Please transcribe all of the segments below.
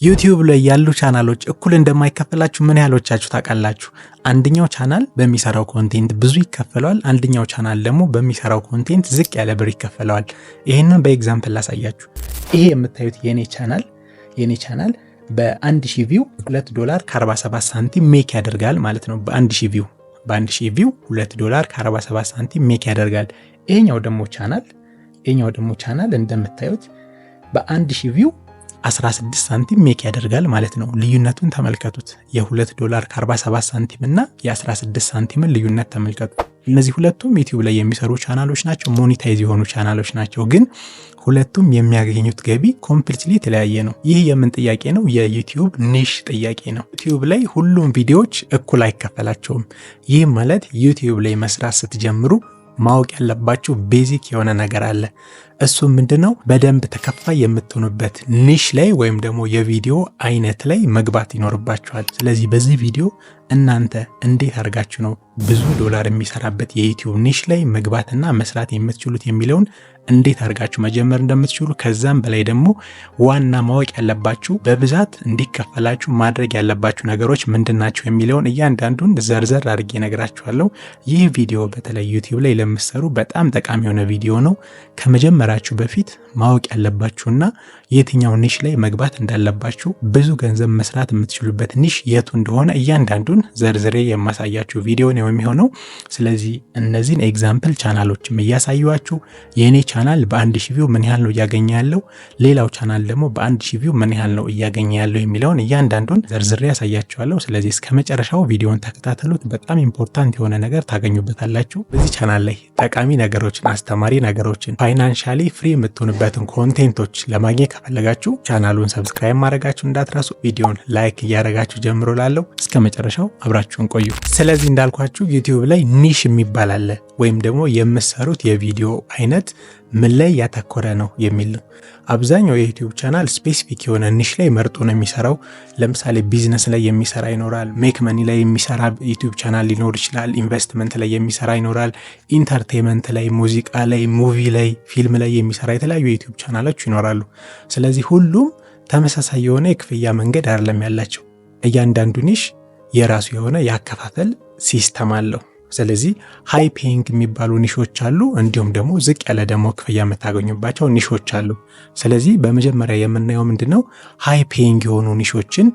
ዩቲዩብ ላይ ያሉ ቻናሎች እኩል እንደማይከፈላችሁ ምን ያህሎቻችሁ ታውቃላችሁ? አንደኛው ቻናል በሚሰራው ኮንቴንት ብዙ ይከፈለዋል፣ አንደኛው ቻናል ደግሞ በሚሰራው ኮንቴንት ዝቅ ያለ ብር ይከፈለዋል። ይሄንን በኤግዛምፕል ላሳያችሁ። ይሄ የምታዩት የኔ ቻናል በ1000 ቪው $2.47 ሜክ ያደርጋል ማለት ነው። በ1000 ቪው $2.47 ሜክ ያደርጋል። ይሄኛው ደግሞ ቻናል እንደምታዩት በ1000 ቪው 16 ሳንቲም ሜክ ያደርጋል ማለት ነው። ልዩነቱን ተመልከቱት። $2.47 እና የ16 ሳንቲምን ልዩነት ተመልከቱ። እነዚህ ሁለቱም ዩቲዩብ ላይ የሚሰሩ ቻናሎች ናቸው፣ ሞኔታይዝ የሆኑ ቻናሎች ናቸው። ግን ሁለቱም የሚያገኙት ገቢ ኮምፕሊትሊ የተለያየ ነው። ይህ የምን ጥያቄ ነው? የዩቲዩብ ኒሽ ጥያቄ ነው። ዩቲዩብ ላይ ሁሉም ቪዲዮዎች እኩል አይከፈላቸውም። ይህ ማለት ዩቲዩብ ላይ መስራት ስትጀምሩ ማወቅ ያለባችሁ ቤዚክ የሆነ ነገር አለ። እሱም ምንድነው? በደንብ ተከፋይ የምትሆኑበት ኒሽ ላይ ወይም ደግሞ የቪዲዮ አይነት ላይ መግባት ይኖርባችኋል። ስለዚህ በዚህ ቪዲዮ እናንተ እንዴት አድርጋችሁ ነው ብዙ ዶላር የሚሰራበት የዩቲዩብ ኒሽ ላይ መግባትና መስራት የምትችሉት የሚለውን እንዴት አድርጋችሁ መጀመር እንደምትችሉ፣ ከዛም በላይ ደግሞ ዋና ማወቅ ያለባችሁ በብዛት እንዲከፈላችሁ ማድረግ ያለባችሁ ነገሮች ምንድናቸው የሚለውን እያንዳንዱን ዘርዘር አድርጌ ነግራችኋለሁ። ይህ ቪዲዮ በተለይ ዩቲዩብ ላይ ለምትሰሩ በጣም ጠቃሚ የሆነ ቪዲዮ ነው። ከመጀመራችሁ በፊት ማወቅ ያለባችሁና የትኛው ኒሽ ላይ መግባት እንዳለባችሁ፣ ብዙ ገንዘብ መስራት የምትችሉበት ኒሽ የቱ እንደሆነ እያንዳንዱን ዘርዝሬ የማሳያችሁ ቪዲዮ ነው የሚሆነው። ስለዚህ እነዚህን ኤግዛምፕል ቻናሎችም እያሳዩዋችሁ የኔ ቻናል በ1000 ቪው ምን ያህል ነው እያገኘ ያለው፣ ሌላው ቻናል ደግሞ በ1000 ቪው ምን ያህል ነው እያገኘ ያለው የሚለውን እያንዳንዱን ዘርዝሬ ያሳያችኋለሁ። ስለዚህ እስከ መጨረሻው ቪዲዮን ተከታተሉት። በጣም ኢምፖርታንት የሆነ ነገር ታገኙበታላችሁ። በዚህ ቻናል ላይ ጠቃሚ ነገሮችን፣ አስተማሪ ነገሮችን፣ ፋይናንሻሊ ፍሪ የምትሆኑበትን ኮንቴንቶች ለማግኘት ከፈለጋችሁ ቻናሉን ሰብስክራይብ ማድረጋችሁ እንዳትረሱ። ቪዲዮን ላይክ እያደረጋችሁ ጀምሮ ላለው እስከ መጨረሻው አብራችሁን ቆዩ። ስለዚህ እንዳልኳችሁ ዩቲዩብ ላይ ኒሽ የሚባል አለ፣ ወይም ደግሞ የምትሰሩት የቪዲዮ አይነት ምን ላይ ያተኮረ ነው የሚል ነው። አብዛኛው የዩቲዩብ ቻናል ስፔሲፊክ የሆነ ኒሽ ላይ መርጦ ነው የሚሰራው። ለምሳሌ ቢዝነስ ላይ የሚሰራ ይኖራል፣ ሜክ መኒ ላይ የሚሰራ ዩቲዩብ ቻናል ሊኖር ይችላል፣ ኢንቨስትመንት ላይ የሚሰራ ይኖራል፣ ኢንተርቴንመንት ላይ፣ ሙዚቃ ላይ፣ ሙቪ ላይ፣ ፊልም ላይ የሚሰራ የተለያዩ የዩቲዩብ ቻናሎች ይኖራሉ። ስለዚህ ሁሉም ተመሳሳይ የሆነ የክፍያ መንገድ አይደለም ያላቸው። እያንዳንዱ ኒሽ የራሱ የሆነ የአከፋፈል ሲስተም አለው። ስለዚህ ሃይ ፔይንግ የሚባሉ ኒሾች አሉ፣ እንዲሁም ደግሞ ዝቅ ያለ ደግሞ ክፍያ የምታገኙባቸው ኒሾች አሉ። ስለዚህ በመጀመሪያ የምናየው ምንድነው? ሃይ ፔይንግ የሆኑ ኒሾችን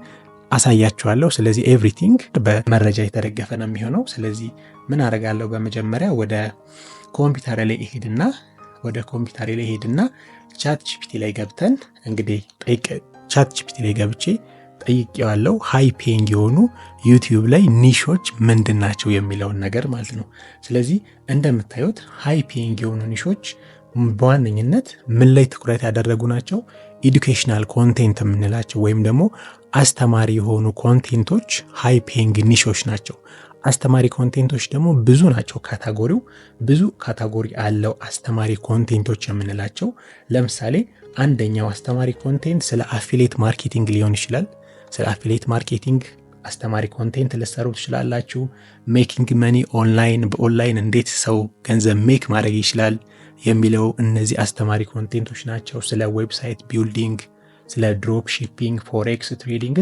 አሳያችኋለሁ። ስለዚህ ኤቭሪቲንግ በመረጃ የተደገፈ ነው የሚሆነው። ስለዚህ ምን አደርጋለሁ? በመጀመሪያ ወደ ኮምፒውተር ላይ ሄድና ቻት ጂፒቲ ላይ ገብተን እንግዲህ ቻት ጂፒቲ ላይ ገብቼ ጠይቄዋለሁ። ሃይ ፔይንግ የሆኑ ዩቲዩብ ላይ ኒሾች ምንድን ናቸው የሚለውን ነገር ማለት ነው። ስለዚህ እንደምታዩት ሃይ ፔይንግ የሆኑ ኒሾች በዋነኝነት ምን ላይ ትኩረት ያደረጉ ናቸው? ኤዱኬሽናል ኮንቴንት የምንላቸው ወይም ደግሞ አስተማሪ የሆኑ ኮንቴንቶች ሃይ ፔይንግ ኒሾች ናቸው። አስተማሪ ኮንቴንቶች ደግሞ ብዙ ናቸው። ብዙ ካታጎሪ አለው አስተማሪ ኮንቴንቶች የምንላቸው። ለምሳሌ አንደኛው አስተማሪ ኮንቴንት ስለ አፊሊየት ማርኬቲንግ ሊሆን ይችላል። ስለ አፊሊየት ማርኬቲንግ አስተማሪ ኮንቴንት ልትሰሩ ትችላላችሁ። ሜኪንግ መኒ ኦንላይን፣ በኦንላይን እንዴት ሰው ገንዘብ ሜክ ማድረግ ይችላል የሚለው እነዚህ አስተማሪ ኮንቴንቶች ናቸው። ስለ ዌብሳይት ቢልዲንግ፣ ስለ ድሮፕ ሺፒንግ፣ ፎሬክስ ትሬዲንግ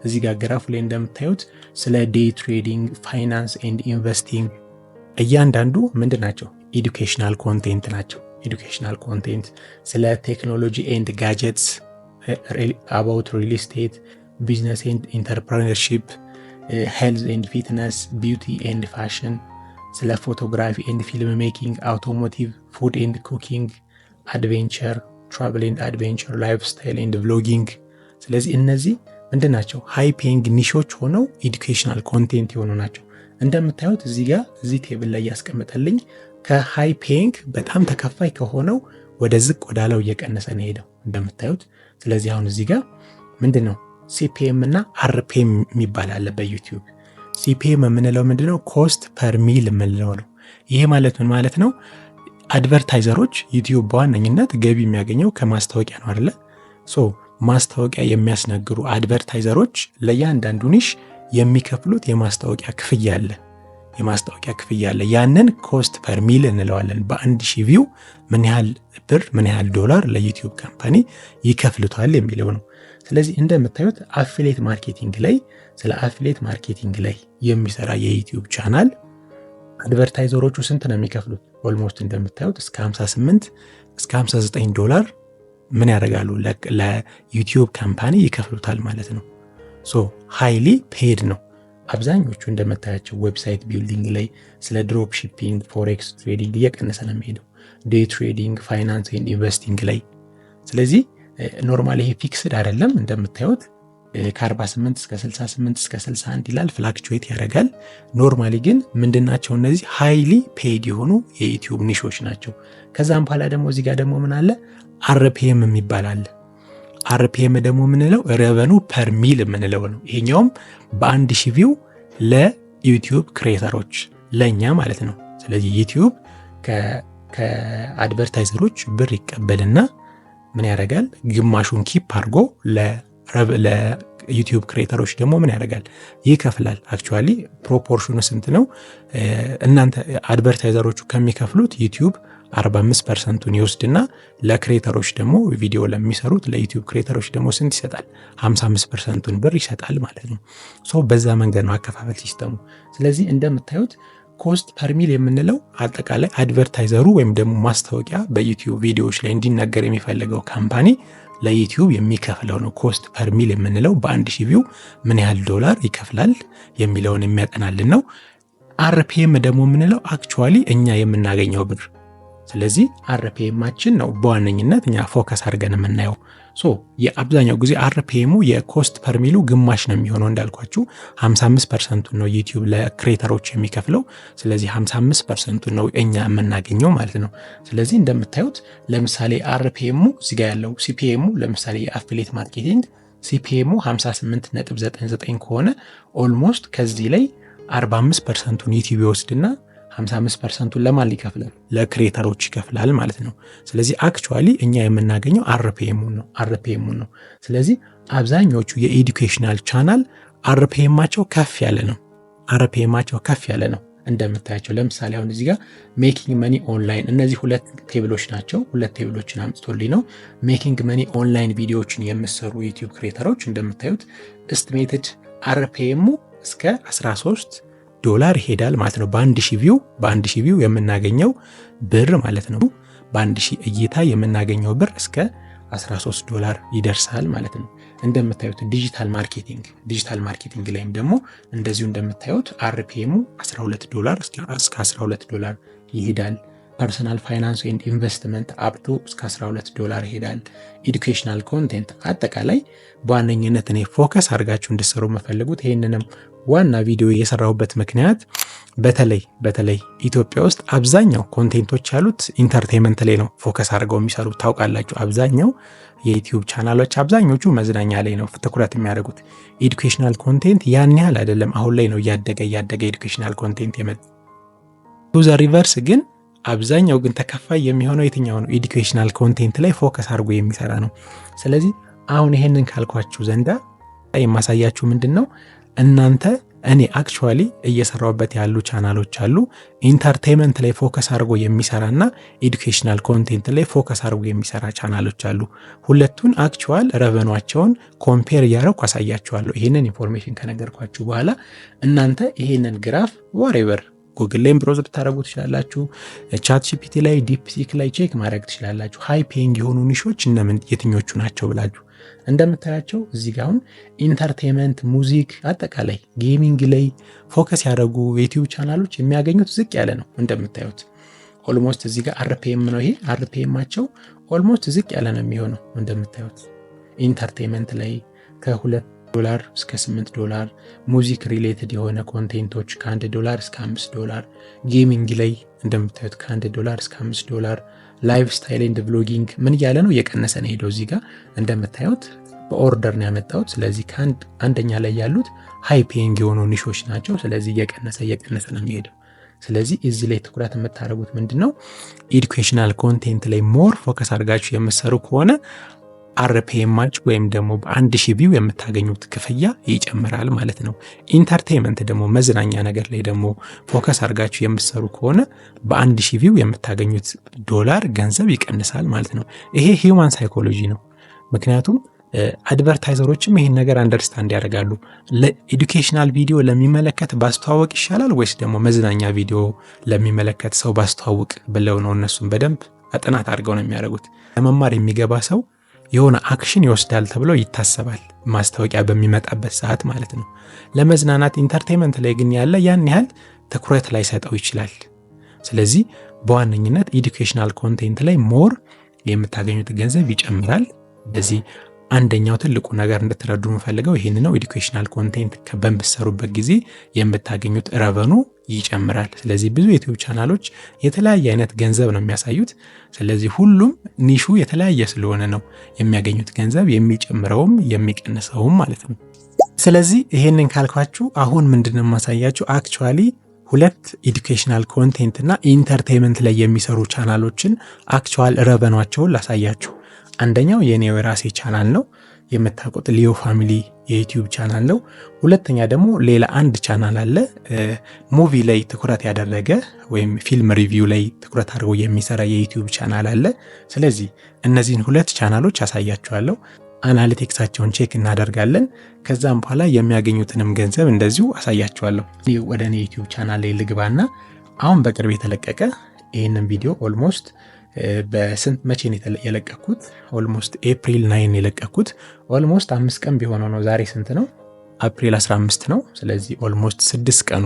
እዚህ ጋር ግራፉ ላይ እንደምታዩት ስለ ዴይ ትሬዲንግ፣ ፋይናንስ ኤንድ ኢንቨስቲንግ እያንዳንዱ ምንድን ናቸው? ኤዱኬሽናል ኮንቴንት ናቸው። ኤዱኬሽናል ኮንቴንት ስለ ቴክኖሎጂ ኤንድ ጋጀትስ፣ አባውት ሪል ስቴት፣ ቢዝነስ ኤንድ ኢንተርፕረነርሺፕ፣ ሄልዝ ኤንድ ፊትነስ፣ ቢዩቲ ኤንድ ፋሽን፣ ስለ ፎቶግራፊ ኤንድ ፊልም ሜኪንግ፣ አውቶሞቲቭ፣ ፉድ ኤንድ ኩኪንግ፣ አድቬንቸር፣ ትራቨል ኤንድ አድቬንቸር፣ ላይፍ ስታይል ኤንድ ቭሎጊንግ። ስለዚህ እነዚህ ምንድን ናቸው? ሃይ ፔይንግ ኒሾች ሆነው ኤዱኬሽናል ኮንቴንት የሆኑ ናቸው። እንደምታዩት እዚህ ቴብል ላይ ያስቀምጠልኝ ከሃይ ፔይንግ በጣም ተከፋይ ከሆነው ወደ ዝቅ ወዳለው እየቀነሰ ነው ሄደው እንደምታዩት። ስለዚህ አሁን እዚህ ጋር ምንድነው ሲፒኤም እና አርፒኤም የሚባል አለ በዩቲዩብ። ሲፒኤም የምንለው ምንድነው? ኮስት ፐር ሚል የምንለው ነው። ይሄ ማለት ምን ማለት ነው? አድቨርታይዘሮች ዩቲዩብ በዋነኝነት ገቢ የሚያገኘው ከማስታወቂያ ነው አይደለ? ማስታወቂያ የሚያስነግሩ አድቨርታይዘሮች ለእያንዳንዱ ኒሽ የሚከፍሉት የማስታወቂያ ክፍያ አለ። ያንን ኮስት ፐር ሚል እንለዋለን። በ1000 ቪው ምን ያህል $1 ለዩቲዩብ ካምፓኒ ይከፍሉታል የሚለው ነው። ስለዚህ እንደምታዩት አፊሊየት ማርኬቲንግ ላይ ስለ አፊሊየት ማርኬቲንግ ላይ የሚሰራ የዩቲዩብ ቻናል አድቨርታይዘሮቹ ስንት ነው የሚከፍሉት? ኦልሞስት እንደምታዩት እስከ 58 እስከ 59 ዶላር ምን ያደርጋሉ ለዩቲዩብ ካምፓኒ ይከፍሉታል ማለት ነው። ሶ ሃይሊ ፔድ ነው። አብዛኞቹ እንደምታያቸው ዌብሳይት ቢልዲንግ ላይ ስለ ድሮፕ ሺፒንግ፣ ፎሬክስ ትሬዲንግ እየቀነሰ ነው የሚሄደው፣ ዴይ ትሬዲንግ፣ ፋይናንስ ኤንድ ኢንቨስቲንግ ላይ። ስለዚህ ኖርማሊ ይሄ ፊክስድ አይደለም እንደምታዩት ከ48 እስከ 68 እስከ 61 ይላል፣ ፍላክቹዌት ያደርጋል። ኖርማሊ ግን ምንድናቸው እነዚህ ሃይሊ ፔድ የሆኑ የዩቲዩብ ኒሾች ናቸው። ከዛም በኋላ ደግሞ እዚህ ጋር ደግሞ ምን አለ አርፒኤም የሚባል አለ። አርፒኤም ደግሞ ምንለው ረቨኑ ፐር ሚል የምንለው ነው። ይሄኛውም በ1000 ቪው ለዩቲዩብ ክሬተሮች ለኛ ማለት ነው። ስለዚህ ዩቲዩብ ከአድቨርታይዘሮች ብር ይቀበልና ምን ያደርጋል ግማሹን ኪፕ አድርጎ ለዩቲዩብ ክሬተሮች ደግሞ ምን ያደርጋል ይከፍላል። አክቹዋሊ ፕሮፖርሽኑ ስንት ነው? እናንተ አድቨርታይዘሮቹ ከሚከፍሉት ዩቲዩብ 45%ን ይወስድና ለክሬተሮች ደግሞ ቪዲዮ ለሚሰሩት ለዩቲዩብ ክሬተሮች ደግሞ ስንት ይሰጣል? 55%ን ብር ይሰጣል ማለት ነው። ሶ በዛ መንገድ ነው አከፋፈል ሲስተሙ። ስለዚህ እንደምታዩት ኮስት ፐር ሚል የምንለው አጠቃላይ አድቨርታይዘሩ ወይም ደግሞ ማስታወቂያ በዩቲዩብ ቪዲዮዎች ላይ እንዲነገር የሚፈልገው ካምፓኒ ለዩቲዩብ የሚከፍለው ነው። ኮስት ፐር ሚል የምንለው በ1000 ቪው ምን ያህል ዶላር ይከፍላል የሚለውን የሚያጠናልን ነው። አርፒኤም ደግሞ የምንለው አክቹዋሊ እኛ የምናገኘው ብር። ስለዚህ አርፒኤማችን ነው በዋነኝነት እኛ ፎከስ አድርገን የምናየው። ሶ የአብዛኛው ጊዜ አርፒኤሙ የኮስት ፐር ሚሉ ግማሽ ነው የሚሆነው። እንዳልኳችሁ 55%ን ነው ዩቲዩብ ለክሬተሮች የሚከፍለው። ስለዚህ 55%ን ነው እኛ የምናገኘው ማለት ነው። ስለዚህ እንደምታዩት ለምሳሌ አርፒኤሙ እዚህ ጋር ያለው ሲፒኤሙ ለምሳሌ የአፊሊየት ማርኬቲንግ ሲፒኤሙ 58.99 ከሆነ ኦልሞስት ከዚህ ላይ 45%ን ዩቲዩብ ይወስድና 55%ን ለማን ይከፍላል? ለክሬተሮች ይከፍላል ማለት ነው። ስለዚህ አክቹዋሊ እኛ የምናገኘው አርፒኤሙን ነው። ስለዚህ አብዛኞቹ የኤዱኬሽናል ቻናል አርፒኤማቸው ከፍ ያለ ነው። እንደምታያቸው ለምሳሌ አሁን እዚህ ጋር ሜኪንግ መኒ ኦንላይን እነዚህ ሁለት ቴብሎች ናቸው። ሁለት ቴብሎችን አምጥቶልኝ ነው። ሜኪንግ መኒ ኦንላይን ቪዲዮዎችን የምሰሩ ዩቲዩብ ክሬተሮች እንደምታዩት ኤስቲሜትድ አርፒኤሙ እስከ 13 ዶላር ይሄዳል ማለት ነው። በ1000 ቪው የምናገኘው ብር ማለት ነው። በ1000 እይታ የምናገኘው ብር እስከ 13 ዶላር ይደርሳል ማለት ነው። እንደምታዩት ዲጂታል ማርኬቲንግ ላይም ደግሞ እንደዚሁ እንደምታዩት አርፒኤሙ 12 ዶላር እስከ 12 ዶላር ይሄዳል። ፐርሰናል ፋይናንስ ኤንድ ኢንቨስትመንት አፕቶ እስከ 12 ዶላር ይሄዳል። ኤዱኬሽናል ኮንቴንት አጠቃላይ በዋነኝነት እኔ ፎከስ አድርጋችሁ እንድትሰሩ የምፈልጉት ይህንንም ዋና ቪዲዮ የሰራሁበት ምክንያት በተለይ ኢትዮጵያ ውስጥ አብዛኛው ኮንቴንቶች ያሉት ኢንተርቴንመንት ላይ ነው ፎከስ አድርገው የሚሰሩት። ታውቃላችሁ አብዛኛው የዩቲዩብ ቻናሎች አብዛኞቹ መዝናኛ ላይ ነው ትኩረት የሚያደርጉት። ኤዱኬሽናል ኮንቴንት ያን ያህል አይደለም። አሁን ላይ ነው እያደገ ኤዱኬሽናል ኮንቴንት የመጣው። ቱ ዘ ሪቨርስ ግን አብዛኛው ግን ተከፋይ የሚሆነው የትኛው ነው? ኤዱኬሽናል ኮንቴንት ላይ ፎከስ አድርጎ የሚሰራ ነው። ስለዚህ አሁን ይሄንን ካልኳችሁ ዘንዳ የማሳያችሁ ምንድን ነው እናንተ እኔ አክቹዋሊ እየሰራሁበት ያሉ ቻናሎች አሉ። ኢንተርቴንመንት ላይ ፎከስ አድርጎ የሚሰራና ኤዱኬሽናል ኮንቴንት ላይ ፎከስ አድርጎ የሚሰራ ቻናሎች አሉ። ሁለቱን አክቹዋል ረቨኗቸውን ኮምፔር እያደረኩ አሳያችኋለሁ። ይሄንን ኢንፎርሜሽን ከነገርኳችሁ በኋላ እናንተ ይሄንን ግራፍ ዋሬቨር ጉግል ላይም ብሮዝ ልታደርጉ ትችላላችሁ። ቻት ጂፒቲ ላይ ዲፕሲክ ላይ ቼክ ማድረግ ትችላላችሁ። ሃይ ፔይንግ የሆኑ ኒሾች እነምን የትኞቹ ናቸው ብላችሁ እንደምታያቸው እዚህ ጋር አሁን ኢንተርቴንመንት፣ ሙዚክ፣ አጠቃላይ ጌሚንግ ላይ ፎከስ ያደረጉ ዩቲዩብ ቻናሎች የሚያገኙት ዝቅ ያለ ነው። እንደምታዩት ኦልሞስት እዚህ ጋር አርፒኤም ነው። ይሄ አርፒኤማቸው ኦልሞስት ዝቅ ያለ ነው የሚሆነው። እንደምታዩት ኢንተርቴንመንት ላይ ከ2 ዶላር እስከ 8 ዶላር፣ ሙዚክ ሪሌትድ የሆነ ኮንቴንቶች ከ1 ዶላር እስከ 5 ዶላር፣ ጌሚንግ ላይ እንደምታዩት ከ1 ዶላር እስከ 5 ዶላር፣ ላይፍ ስታይል ኤንድ ብሎጊንግ ምን እያለ ነው እየቀነሰ ነው ሄደው። እዚህ ጋር እንደምታዩት በኦርደር ነው ያመጣሁት። ስለዚህ አንደኛ ላይ ያሉት ሃይ ፔይንግ የሆኑ ኒሾች ናቸው። ስለዚህ እየቀነሰ ነው የሚሄደው። ስለዚህ እዚህ ላይ ትኩረት የምታደርጉት ምንድነው ኤዱኬሽናል ኮንቴንት ላይ ሞር ፎከስ አድርጋችሁ የምትሰሩ ከሆነ አርፒኤማችሁ ወይም ደግሞ በ1000 ቪው የምታገኙት ክፍያ ይጨምራል ማለት ነው። ኢንተርቴንመንት ደግሞ መዝናኛ ነገር ላይ ደግሞ ፎከስ አድርጋችሁ የምትሰሩ ከሆነ በ1000 ቪው የምታገኙት ዶላር ገንዘብ ይቀንሳል ማለት ነው። ይሄ ሂውማን ሳይኮሎጂ ነው። ምክንያቱም አድቨርታይዘሮችም ይሄን ነገር አንደርስታንድ ያደርጋሉ። ለኤዱኬሽናል ቪዲዮ ለሚመለከት ባስተዋወቅ ይሻላል ወይስ ደግሞ መዝናኛ ቪዲዮ ለሚመለከት ሰው ባስተዋወቅ ብለው ነው እነሱም በደንብ ጥናት አድርገው ነው የሚያደርጉት። ለመማር የሚገባ ሰው የሆነ አክሽን ይወስዳል ተብሎ ይታሰባል፣ ማስታወቂያ በሚመጣበት ሰዓት ማለት ነው። ለመዝናናት ኢንተርቴንመንት ላይ ግን ያለ ያን ያህል ትኩረት ላይ ሰጠው ይችላል። ስለዚህ በዋነኝነት ኤዱኬሽናል ኮንቴንት ላይ ሞር የምታገኙት ገንዘብ ይጨምራል። በዚህ አንደኛው ትልቁ ነገር እንድትረዱ የምፈልገው ይሄን ነው። ኤዱኬሽናል ኮንቴንት በምትሰሩበት ጊዜ የምታገኙት ረቨኑ ይጨምራል። ስለዚህ ብዙ ዩቲዩብ ቻናሎች የተለያየ አይነት ገንዘብ ነው የሚያሳዩት። ስለዚህ ሁሉም ኒሹ የተለያየ ስለሆነ ነው የሚያገኙት ገንዘብ የሚጨምረውም የሚቀንሰውም ማለት ነው። ስለዚህ ይሄንን ካልኳችሁ አሁን ምንድነው የማሳያችሁ አክቹአሊ ሁለት ኤዱኬሽናል ኮንቴንት እና ኢንተርቴይንመንት ላይ የሚሰሩ ቻናሎችን አክቹአል ረቨኗቸውን ላሳያችሁ። አንደኛው የኔው የራሴ ቻናል ነው፣ የምታውቁት ሊዮ ፋሚሊ የዩቲዩብ ቻናል ነው። ሁለተኛ ደግሞ ሌላ አንድ ቻናል አለ፣ ሙቪ ላይ ትኩረት ያደረገ ወይም ፊልም ሪቪው ላይ ትኩረት አድርጎ የሚሰራ የዩቲዩብ ቻናል አለ። ስለዚህ እነዚህን ሁለት ቻናሎች አሳያችኋለሁ። አናሊቲክሳቸውን ቼክ እናደርጋለን። ከዛም በኋላ የሚያገኙትንም ገንዘብ እንደዚሁ አሳያችኋለሁ። ወደ እኔ ዩቲዩብ ቻናል ላይ ልግባና አሁን በቅርብ የተለቀቀ ይህንን ቪዲዮ ኦልሞስት በስንት መቼ ነው የለቀኩት? ኦልሞስት ኤፕሪል 9 የለቀኩት። ኦልሞስት 5 ቀን ቢሆነው ነው። ዛሬ ስንት ነው? አፕሪል 15 ነው። ስለዚህ ኦልሞስት 6 ቀኑ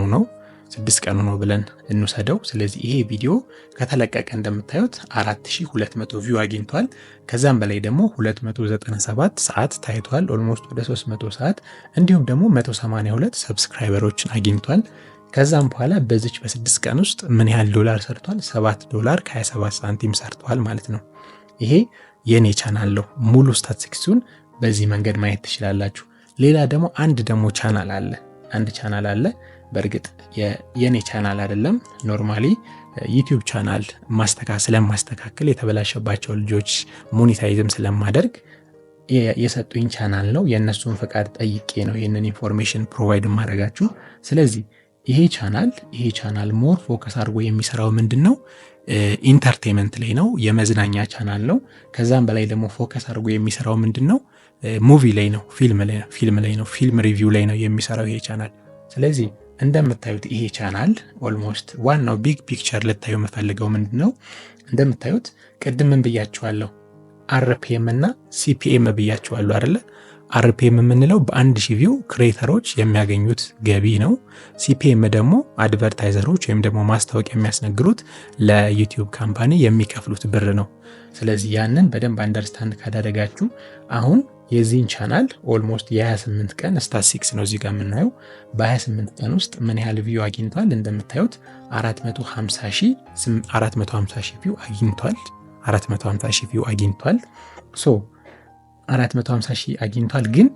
ነው ብለን እንውሰደው። ስለዚህ ይሄ ቪዲዮ ከተለቀቀ እንደምታዩት 4200 ቪው አግኝቷል። ከዛም በላይ ደግሞ 297 ሰዓት ታይቷል። ኦልሞስት ወደ 300 ሰዓት እንዲሁም ደግሞ 182 ሰብስክራይበሮችን አግኝቷል። ከዛም በኋላ በዚች በ6 ቀን ውስጥ ምን ያህል ዶላር ሰርቷል? $7 ከ27 ሳንቲም ሰርቷል ማለት ነው። ይሄ የኔ ቻናል ነው። ሙሉ ስታቲስቲክሱን በዚህ መንገድ ማየት ትችላላችሁ። ሌላ ደግሞ አንድ ቻናል አለ። በእርግጥ የኔ ቻናል አይደለም። ኖርማሊ ዩቲዩብ ቻናል ስለማስተካከል የተበላሸባቸው ልጆች ሞኔታይዝም ስለማደርግ የሰጡኝ ቻናል ነው። የእነሱን ፈቃድ ጠይቄ ነው ይህንን ኢንፎርሜሽን ፕሮቫይድ ማድረጋችሁ። ስለዚህ ይሄ ቻናል ሞር ፎከስ አድርጎ የሚሰራው ምንድን ነው? ኢንተርቴንመንት ላይ ነው። የመዝናኛ ቻናል ነው። ከዛም በላይ ደግሞ ፎከስ አድርጎ የሚሰራው ምንድን ነው? ሙቪ ላይ ነው፣ ፊልም ላይ ነው፣ ፊልም ሪቪው ላይ ነው የሚሰራው ይሄ ቻናል። ስለዚህ እንደምታዩት ይሄ ቻናል ኦልሞስት ዋናው ቢግ ፒክቸር ልታዩ የምፈልገው ምንድን ነው? እንደምታዩት ቅድም ምን ብያችኋለሁ? አርፒኤም እና ሲፒኤም ብያችኋለሁ አይደለ? አርፒኤም የምንለው በ1000 ቪው ክሬተሮች የሚያገኙት ገቢ ነው። ሲፒኤም ደግሞ አድቨርታይዘሮች ወይም ደግሞ ማስታወቂያ የሚያስነግሩት ለዩቲዩብ ካምፓኒ የሚከፍሉት ብር ነው። ስለዚህ ያንን በደንብ አንደርስታንድ ካደረጋችሁ አሁን የዚህን ቻናል ኦልሞስት የ28 ቀን ስታቲስቲክስ ነው እዚህ ጋር የምናየው። በ28 ቀን ውስጥ ምን ያህል ቪው አግኝቷል? እንደምታዩት 450 ሺህ ቪው አግኝቷል። 450 ሺህ ቪው አግኝቷል። 450 ሺህ አግኝቷል። ግን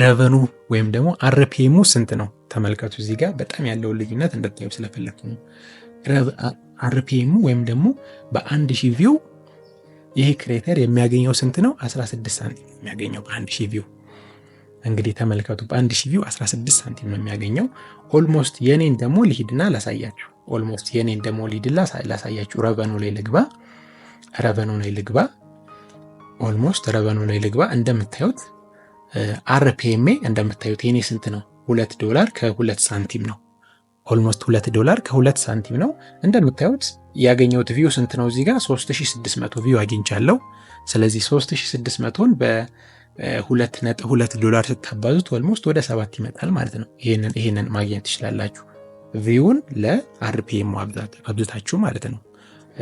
ረቨኑ ወይም ደግሞ አርፒኤሙ ስንት ነው? ተመልከቱ። እዚህ ጋር በጣም ያለውን ልዩነት እንድታዩ ስለፈለኩ ነው። አርፒኤሙ ወይም ደግሞ በ1000 ቪው ይሄ ክሬተር የሚያገኘው ስንት ነው? 16 ሳንቲም የሚያገኘው በ1000 ቪው። እንግዲህ ተመልከቱ፣ በ1000 ቪው 16 ሳንቲም ነው የሚያገኘው። ኦልሞስት የኔን ደግሞ ልሂድና ላሳያችሁ። ረቨኑ ላይ ልግባ። ኦልሞስት ረቨኑ ላይ ልግባ። እንደምታዩት አርፒኤም እንደምታዩት የኔ ስንት ነው? $2 ከ2 ሳንቲም ነው። ኦልሞስት $2 ከ2 ሳንቲም ነው። እንደምታዩት ያገኘሁት ቪው ስንት ነው? እዚህ ጋር 3600 ቪው አግኝቻለሁ። ስለዚህ 3600ን በ2.2 ስታባዙት ኦልሞስት ወደ 7 ይመጣል ማለት ነው። ይሄንን ማግኘት ትችላላችሁ። ቪውን ለአርፒኤም አብዝታችሁ ማለት ነው።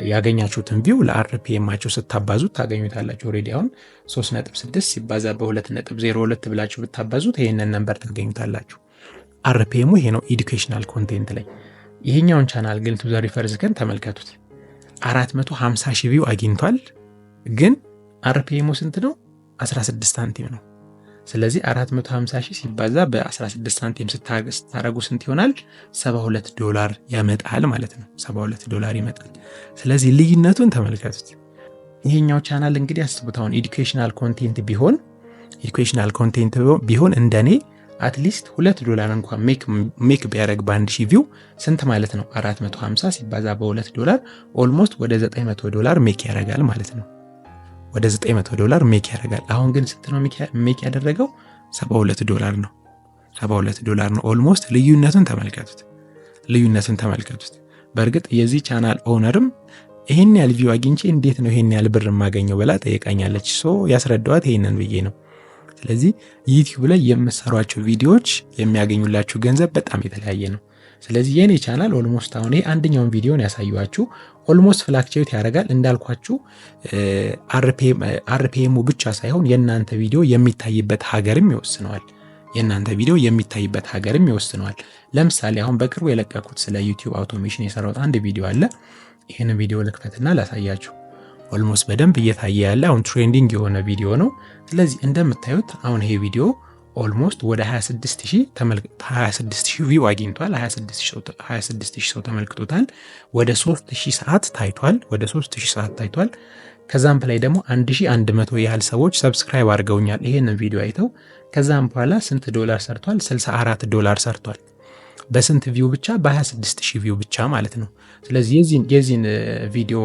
ያገኛችሁትን ቪው ለአርፒኤማችሁ ስታባዙት ታገኙታላችሁ። ኦሬዲ አሁን 3.6 ሲባዛ በ2.02 ብላችሁ ብታባዙት ይሄንን ነምበር ታገኙታላችሁ። አርፒኤሙ ይሄ ነው ኤዱኬሽናል ኮንቴንት ላይ። ይሄኛውን ቻናል ግን ቱ ዘ ሪፈርስ ግን ተመልከቱት። 450 ሺህ ቪው አግኝቷል። ግን አርፒኤሙ ስንት ነው? 16 ሳንቲም ነው። ስለዚህ 450 ሺህ ሲባዛ በ16 ሳንቲም ስታረጉ ስንት ይሆናል? $72 ያመጣል ማለት ነው። $72 ይመጣል። ስለዚህ ልዩነቱን ተመልከቱት። ይሄኛው ቻናል እንግዲህ አስቡት፣ አሁን ኤዱኬሽናል ኮንቴንት ቢሆን እንደኔ አትሊስት $2 እንኳን ሜክ ቢያደርግ በ1000 ቪው ስንት ማለት ነው? 450 ሲባዛ በ$2 ኦልሞስት ወደ $900 ሜክ ያደርጋል ማለት ነው። ወደ $900 ሜክ ያደርጋል። አሁን ግን ስንት ነው ሜክ ያደረገው? $72 ነው። $72 ነው። ኦልሞስት ልዩነቱን ተመልከቱት። በእርግጥ የዚህ ቻናል ኦነርም ይሄን ያህል ቪው አግኝቼ እንዴት ነው ይሄን ያህል ብር የማገኘው ብላ ጠይቃኛለች። ያስረዳዋት ይሄንን ብዬ ነው። ስለዚህ ዩቲዩብ ላይ የምሰሯቸው ቪዲዮዎች የሚያገኙላችሁ ገንዘብ በጣም የተለያየ ነው። ስለዚህ የኔ ቻናል ኦልሞስት አሁን ይሄ አንደኛውን ቪዲዮን ያሳዩዋችሁ ኦልሞስት ፍላክቹዌት ያደርጋል። እንዳልኳችሁ አርፒኤሙ ብቻ ሳይሆን የእናንተ ቪዲዮ የሚታይበት ሀገርም ይወስነዋል። ለምሳሌ አሁን በቅርቡ የለቀኩት ስለ ዩቲዩብ አውቶሜሽን የሰራሁት አንድ ቪዲዮ አለ። ይህን ቪዲዮ ልክፈትና ላሳያችሁ። ኦልሞስት በደንብ እየታየ ያለ አሁን ትሬንዲንግ የሆነ ቪዲዮ ነው። ስለዚህ እንደምታዩት አሁን ይሄ ቪዲዮ ኦልሞስት ወደ 26000 ቪው አግኝቷል። 26000 ሰው ተመልክቶታል። ወደ 3000 ሰዓት ታይቷል። ከዛም በላይ ደግሞ 1100 ያህል ሰዎች ሰብስክራይብ አድርገውኛል ይሄንን ቪዲዮ አይተው። ከዛም በኋላ ስንት ዶላር ሰርቷል? $64 ሰርቷል። በስንት ቪው ብቻ? በ26000 ቪው ብቻ ማለት ነው። ስለዚህ የዚህን ቪዲዮ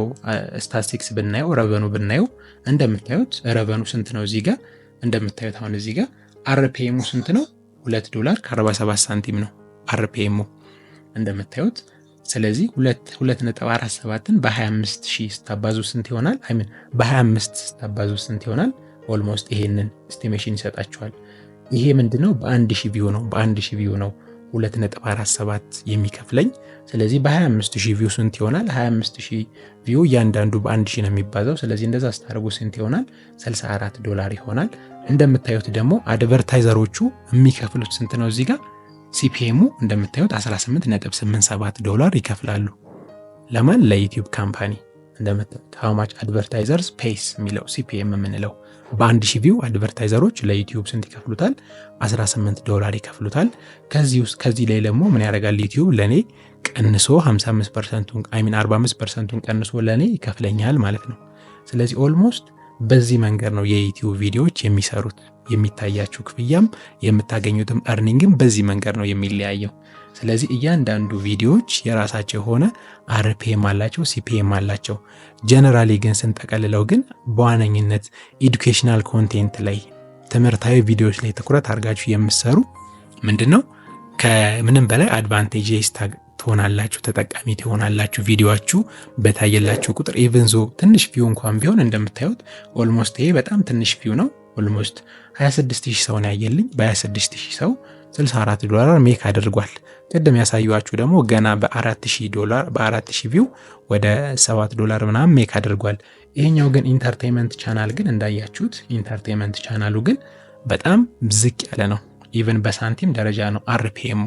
ስታቲስቲክስ ብናየው፣ ረቨኑ ብናየው እንደምታዩት ረቨኑ ስንት ነው? እዚህ ጋር እንደምታዩት አሁን እዚህ ጋር አርፒኤሙ ስንት ነው? $2.47 ነው አርፒኤሙ እንደምታዩት። ስለዚህ 2.47ን በ25000 ስታባዙ ስንት ይሆናል? በ25 ስታባዙ ስንት ይሆናል? ኦልሞስት ይሄንን ኤስቲሜሽን ይሰጣችኋል። ይሄ ምንድነው? በ1000 ቪው ነው 2.47 የሚከፍለኝ። ስለዚህ በ25000 ቪው ስንት ይሆናል? 25000 ቪው እያንዳንዱ በ1000 ነው የሚባዛው። ስለዚህ እንደዛ ስታደርጉ ስንት ይሆናል? $64 ይሆናል። እንደምታዩት ደግሞ አድቨርታይዘሮቹ የሚከፍሉት ስንት ነው? እዚህ ጋር ሲፒኤሙ እንደምታዩት $18.87 ይከፍላሉ። ለማን? ለዩቲዩብ ካምፓኒ። እንደምታዩት how much advertisers pays የሚለው ሲፒኤም የምንለው በ1000 ቪው አድቨርታይዘሮች ለዩቲዩብ ስንት ይከፍሉታል? $18 ይከፍሉታል። ከዚህ ላይ ደግሞ ምን ያደርጋል? ዩቲዩብ ለኔ ቀንሶ 45%ን ቀንሶ ለኔ ይከፍለኛል ማለት ነው። ስለዚህ ኦልሞስት በዚህ መንገድ ነው የዩቲዩብ ቪዲዮዎች የሚሰሩት። የሚታያችሁ ክፍያም የምታገኙትም እርኒንግም በዚህ መንገድ ነው የሚለያየው። ስለዚህ እያንዳንዱ ቪዲዮዎች የራሳቸው የሆነ አርፒኤም አላቸው፣ ሲፒኤም አላቸው። ጀነራሊ ግን ስንጠቀልለው ግን በዋነኝነት ኤዱኬሽናል ኮንቴንት ላይ ትምህርታዊ ቪዲዮዎች ላይ ትኩረት አድርጋችሁ የምትሰሩ ምንድነው ከምንም በላይ አድቫንቴጅ ትሆናላችሁ፣ ተጠቃሚ ትሆናላችሁ። ቪዲዮአችሁ በታየላችሁ ቁጥር ኢቭን ዞ ትንሽ ቪው እንኳን ቢሆን እንደምታዩት ኦልሞስት ይሄ በጣም ትንሽ ቪው ነው። ኦልሞስት 26000 ሰው ነው ያየልኝ። በ26000 ሰው $64 ሜክ አድርጓል። ቅድም ያሳዩአችሁ ደግሞ ገና በ4000 ቪው ወደ $7 ምናምን ሜክ አድርጓል። ይሄኛው ግን ኢንተርቴይንመንት ቻናል ግን እንዳያችሁት ኢንተርቴይንመንት ቻናሉ ግን በጣም ዝቅ ያለ ነው። ኢቭን በሳንቲም ደረጃ ነው አርፒኤሙ።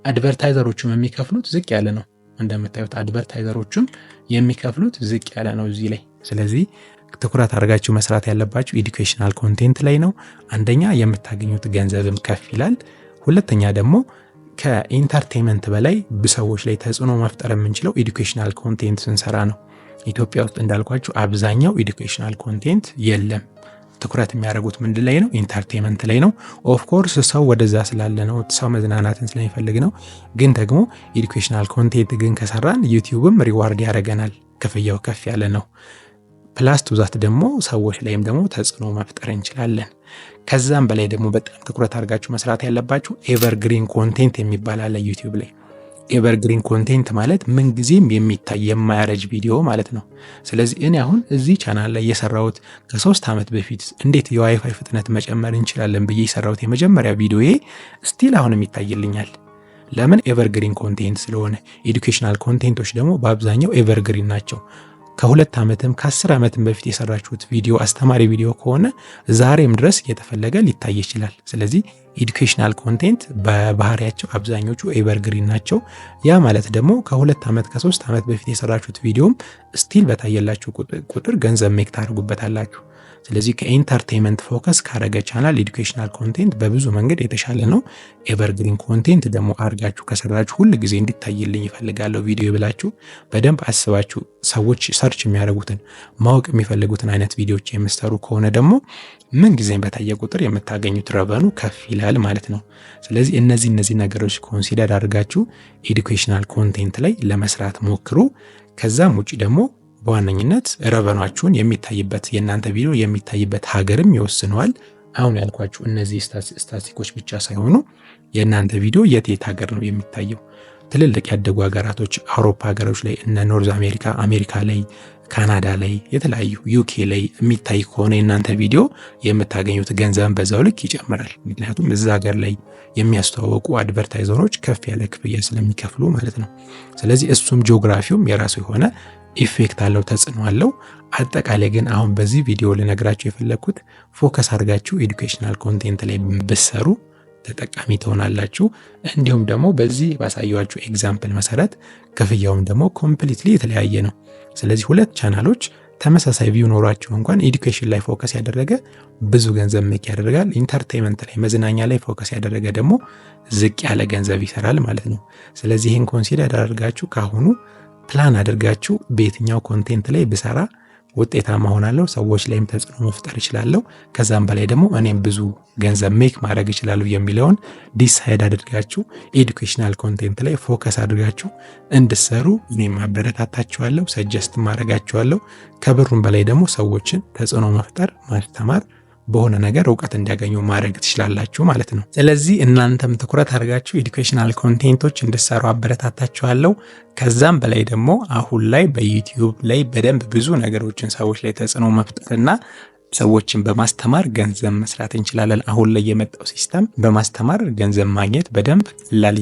አድቨርታይዘሮቹም የሚከፍሉት ዝቅ ያለ ነው። እንደምታዩት አድቨርታይዘሮቹም የሚከፍሉት ዝቅ ያለ ነው እዚህ ላይ። ስለዚህ ትኩረት አድርጋችሁ መስራት ያለባችሁ ኤዱኬሽናል ኮንቴንት ላይ ነው። አንደኛ የምታገኙት ገንዘብም ከፍ ይላል። ሁለተኛ ደግሞ ከኢንተርቴይንመንት በላይ በሰዎች ላይ ተጽዕኖ መፍጠር የምንችለው ኤዱኬሽናል ኮንቴንት ስንሰራ ነው። ኢትዮጵያ ውስጥ እንዳልኳችሁ አብዛኛው ኤዱኬሽናል ኮንቴንት የለም። ትኩረት የሚያደርጉት ምንድን ላይ ነው? ኢንተርቴይንመንት ላይ ነው። ኦፍ ኮርስ ሰው ወደዛ ስላለ ነው፣ ሰው መዝናናትን ስለሚፈልግ ነው። ግን ደግሞ ኤዱኬሽናል ኮንቴንት ግን ከሰራን ዩቲዩብም ሪዋርድ ያደርገናል፣ ክፍያው ከፍ ያለ ነው። ፕላስ ቱዛት ደግሞ ሰዎች ላይም ደግሞ ተጽዕኖ መፍጠር እንችላለን። ከዛም በላይ ደግሞ በጣም ትኩረት አድርጋችሁ መስራት ያለባችሁ ኤቨርግሪን ኮንቴንት የሚባል አለ ዩቲዩብ ላይ። ኤቨርግሪን ኮንቴንት ማለት ምንጊዜም የሚታይ የማያረጅ ቪዲዮ ማለት ነው። ስለዚህ እኔ አሁን እዚህ ቻናል ላይ የሰራሁት ከ3 ዓመት በፊት እንዴት የዋይፋይ ፍጥነት መጨመር እንችላለን ብዬ የሰራሁት የመጀመሪያ ቪዲዮዬ ስቲል አሁንም ይታይልኛል። ለምን? ኤቨርግሪን ኮንቴንት ስለሆነ። ኤዱኬሽናል ኮንቴንቶች ደግሞ በአብዛኛው ኤቨርግሪን ናቸው። ከ2 ዓመትም ከ10 ዓመትም በፊት የሰራችሁት ቪዲዮ አስተማሪ ቪዲዮ ከሆነ ዛሬም ድረስ እየተፈለገ ሊታይ ይችላል። ስለዚህ ኤዱኬሽናል ኮንቴንት በባህሪያቸው አብዛኞቹ ኤቨርግሪን ናቸው። ያ ማለት ደግሞ ከ2 ዓመት ከ3 ዓመት በፊት የሰራችሁት ቪዲዮም ስቲል በታየላችሁ ቁጥር ገንዘብ ሜክ ታደርጉበታላችሁ። ስለዚህ ከኢንተርቴይንመንት ፎከስ ካረገ ቻናል ኤዱኬሽናል ኮንቴንት በብዙ መንገድ የተሻለ ነው። ኤቨርግሪን ኮንቴንት ደግሞ አድርጋችሁ ከሰራችሁ ሁል ጊዜ እንዲታይልኝ ይፈልጋለሁ ቪዲዮ ብላችሁ በደንብ አስባችሁ ሰዎች ሰርች የሚያደርጉትን ማወቅ የሚፈልጉትን አይነት ቪዲዮዎች የምትሰሩ ከሆነ ደግሞ ምን ጊዜም በታየ ቁጥር የምታገኙት ረቨኑ ከፍ ይላል ማለት ነው። ስለዚህ እነዚህ ነገሮች ኮንሲደር አድርጋችሁ ኤዱኬሽናል ኮንቴንት ላይ ለመስራት ሞክሩ። ከዛም ውጪ ደግሞ በዋነኝነት ረቨኗችሁን የሚታይበት የእናንተ ቪዲዮ የሚታይበት ሀገርም ይወስነዋል። አሁን ያልኳችሁ እነዚህ ስታቲስቲኮች ብቻ ሳይሆኑ የእናንተ ቪዲዮ የት ሀገር ነው የሚታየው። ትልልቅ ያደጉ ሀገራቶች አውሮፓ ሀገሮች ላይ እነ ኖርዝ አሜሪካ፣ አሜሪካ ላይ፣ ካናዳ ላይ፣ የተለያዩ ዩኬ ላይ የሚታይ ከሆነ የእናንተ ቪዲዮ የምታገኙት ገንዘብን በዛው ልክ ይጨምራል። ምክንያቱም እዛ ሀገር ላይ የሚያስተዋወቁ አድቨርታይዘሮች ከፍ ያለ ክፍያ ስለሚከፍሉ ማለት ነው። ስለዚህ እሱም ጂኦግራፊውም የራሱ የሆነ ኢፌክት አለው፣ ተጽዕኖ አለው። አጠቃላይ ግን አሁን በዚህ ቪዲዮ ልነግራችሁ የፈለግኩት ፎከስ አድርጋችሁ ኤዱኬሽናል ኮንቴንት ላይ ብትሰሩ ተጠቃሚ ትሆናላችሁ። እንዲሁም ደግሞ በዚህ ባሳየኋችሁ ኤግዛምፕል መሰረት ክፍያውም ደግሞ ኮምፕሊትሊ የተለያየ ነው። ስለዚህ ሁለት ቻናሎች ተመሳሳይ ቪው ኖሯቸው እንኳን ኤዱኬሽን ላይ ፎከስ ያደረገ ብዙ ገንዘብ ሜክ ያደርጋል። ኢንተርቴንመንት ላይ መዝናኛ ላይ ፎከስ ያደረገ ደግሞ ዝቅ ያለ ገንዘብ ይሰራል ማለት ነው። ስለዚህ ይህን ኮንሲደር አድርጋችሁ ካሁኑ ፕላን አድርጋችሁ በየትኛው ኮንቴንት ላይ ብሰራ ውጤታማ ሆናለሁ፣ ሰዎች ላይም ተጽዕኖ መፍጠር እችላለሁ፣ ከዛም በላይ ደግሞ እኔም ብዙ ገንዘብ ሜክ ማድረግ እችላለሁ የሚለውን ዲሳይድ አድርጋችሁ ኤዱኬሽናል ኮንቴንት ላይ ፎከስ አድርጋችሁ እንድሰሩ እኔም አበረታታችኋለሁ፣ ሰጀስት ማድረጋችኋለሁ። ከብሩም በላይ ደግሞ ሰዎችን ተጽዕኖ መፍጠር ማስተማር በሆነ ነገር እውቀት እንዲያገኙ ማድረግ ትችላላችሁ ማለት ነው። ስለዚህ እናንተም ትኩረት አድርጋችሁ ኤዱኬሽናል ኮንቴንቶች እንድሰሩ አበረታታችኋለሁ። ከዛም በላይ ደግሞ አሁን ላይ በዩቲዩብ ላይ በደንብ ብዙ ነገሮችን ሰዎች ላይ ተጽዕኖ መፍጠርና ሰዎችን በማስተማር ገንዘብ መስራት እንችላለን። አሁን ላይ የመጣው ሲስተም በማስተማር ገንዘብ ማግኘት በደንብ ቀላል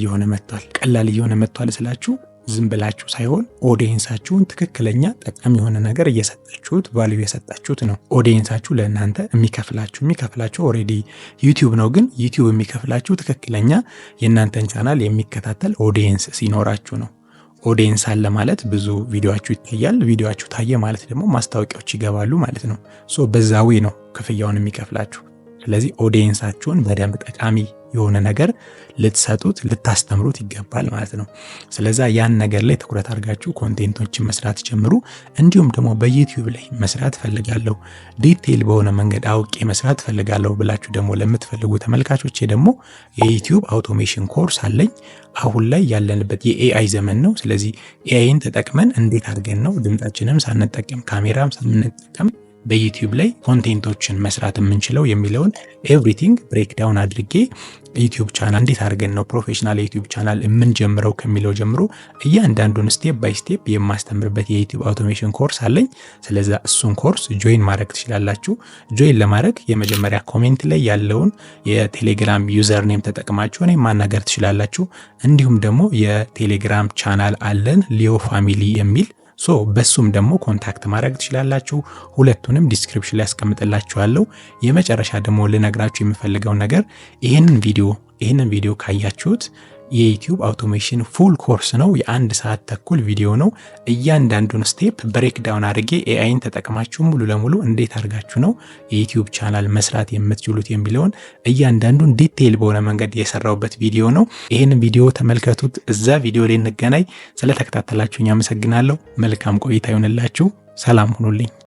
እየሆነ መጥቷል ስላችሁ ዝም ብላችሁ ሳይሆን ኦዲየንሳችሁን ትክክለኛ ጠቃሚ የሆነ ነገር እየሰጣችሁት ቫልዩ የሰጣችሁት ነው። ኦዲየንሳችሁ ለእናንተ የሚከፍላችሁ ኦልሬዲ ዩቲዩብ ነው። ግን ዩቲዩብ የሚከፍላችሁ ትክክለኛ የእናንተን ቻናል የሚከታተል ኦዲየንስ ሲኖራችሁ ነው። ኦዲየንስ አለ ማለት ብዙ ቪዲዮአችሁ ይታያል። ቪዲዮአችሁ ታየ ማለት ደግሞ ማስታወቂያዎች ይገባሉ ማለት ነው። በዛዊ ነው ክፍያውን የሚከፍላችሁ። ስለዚህ ኦዲየንሳችሁን በደንብ ጠቃሚ የሆነ ነገር ልትሰጡት ልታስተምሩት ይገባል ማለት ነው። ስለዛ ያን ነገር ላይ ትኩረት አድርጋችሁ ኮንቴንቶችን መስራት ጀምሩ። እንዲሁም ደግሞ በዩቲዩብ ላይ መስራት ፈልጋለሁ፣ ዲቴይል በሆነ መንገድ አውቄ መስራት ፈልጋለሁ ብላችሁ ደግሞ ለምትፈልጉ ተመልካቾቼ ደግሞ የዩቲዩብ አውቶሜሽን ኮርስ አለኝ። አሁን ላይ ያለንበት የኤአይ ዘመን ነው። ስለዚህ ኤአይን ተጠቅመን እንዴት አድርገን ነው ድምጻችንም ሳንጠቀም ካሜራም ሳንጠቀም በዩቲዩብ ላይ ኮንቴንቶችን መስራት የምንችለው የሚለውን ኤቭሪቲንግ ብሬክዳውን አድርጌ ዩቲዩብ ቻናል እንዴት አድርገን ነው ፕሮፌሽናል ዩቲዩብ ቻናል የምንጀምረው ከሚለው ጀምሮ እያንዳንዱን ስቴፕ ባይ ስቴፕ የማስተምርበት የዩቲዩብ አውቶሜሽን ኮርስ አለኝ። ስለዚህ እሱን ኮርስ ጆይን ማድረግ ትችላላችሁ። ጆይን ለማድረግ የመጀመሪያ ኮሜንት ላይ ያለውን የቴሌግራም ዩዘር ኔም ተጠቅማችሁ እኔ ማናገር ትችላላችሁ። እንዲሁም ደግሞ የቴሌግራም ቻናል አለን ሊዮ ፋሚሊ የሚል በሱም ደግሞ ኮንታክት ማድረግ ትችላላችሁ። ሁለቱንም ዲስክሪፕሽን ላይ ያስቀምጥላችኋለሁ። የመጨረሻ ደግሞ ልነግራችሁ የምፈልገው ነገር ይህንን ቪዲዮ ካያችሁት የዩቲዩብ አውቶሜሽን ፉል ኮርስ ነው። የ1 ሰዓት ተኩል ቪዲዮ ነው። እያንዳንዱን ስቴፕ ብሬክዳውን አድርጌ ኤአይን ተጠቅማችሁ ሙሉ ለሙሉ እንዴት አድርጋችሁ ነው የዩቲዩብ ቻናል መስራት የምትችሉት የሚለውን እያንዳንዱን ዲቴይል በሆነ መንገድ የሰራውበት ቪዲዮ ነው። ይህንን ቪዲዮ ተመልከቱት። እዛ ቪዲዮ ላይ እንገናኝ። ስለተከታተላችሁኝ አመሰግናለሁ። መልካም ቆይታ ይሆንላችሁ። ሰላም ሁኑልኝ።